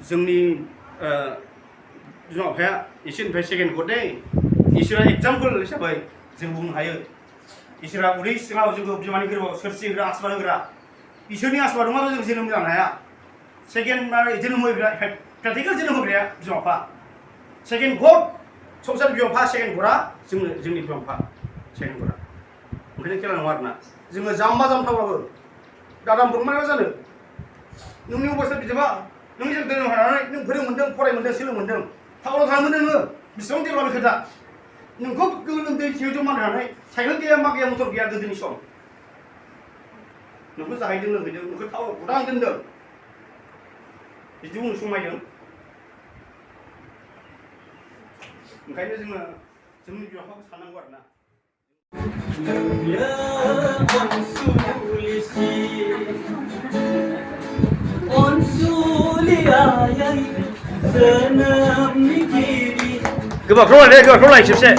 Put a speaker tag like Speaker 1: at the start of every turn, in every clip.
Speaker 1: जोंनि बिमा बिफाया इसोरनिफ्राय सेकेन्ड गदे इसोरा एग्जाम्पोल हिसाबै जों बुंनो हायो इसोरा उदै सिङाव जोंखौ बिमानि गोरबोआव सोरजिग्रा आसबाद होग्रा इसोरनि आसबाद नङाबा जों जोनोम जानो हाया सेकेन्ड जोनोम होग्रा प्रेक्टिकेल जोनोम होग्राया बिमा बिफा सेकेन्ड गड संसार बिमा बिफा सेकेन्ड गडआ जोंनि बिमा बिफा सेकेन्ड गडआ ओंखायनो खेला नङा आरोना जोङो जाम्बा जाम्थाबाबो दादाम ब्रह्माया जानो नोंनि अबस्था बिदिबा नों जों धोरोम हानानै नों फोरों मोन्दों फराय मोन्दों सोलों मोन्दों टाउनाव थानो मोन्दों नोङो बेसेबां देरबानो खोथा नोंखौ गोलोमदै थियाव जमा होनानै साइकेल गैया मा गैया मटर गैया गोदोनि सम नोंखौ जाहैदों लोंहैदों नोंखौ टाउनाव उदां दोनदों बिदि बुंनो समायदों ओंखायनो जोङो जोंनि बिमा बिफाखौ साननांगौ आरोना गोबावफ्राव लाय गोबावफ्राव लाय खेबसे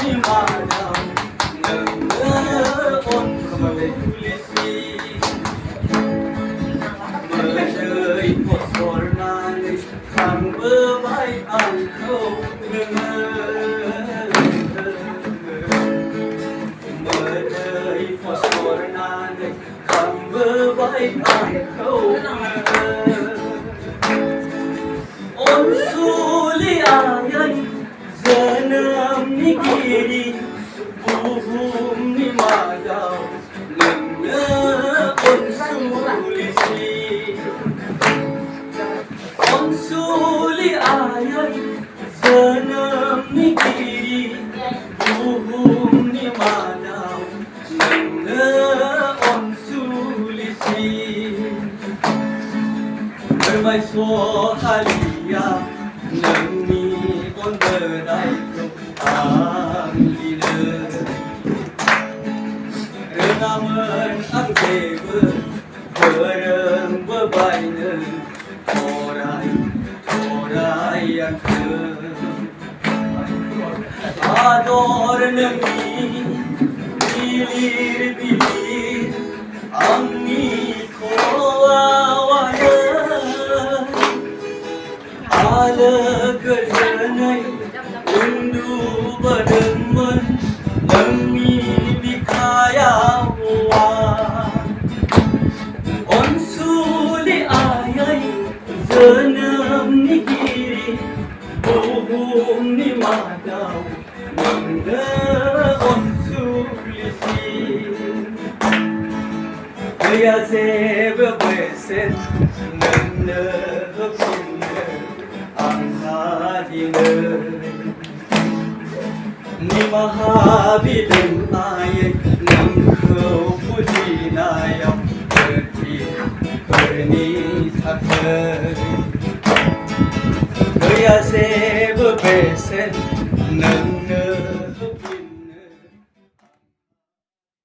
Speaker 2: Gaya se besen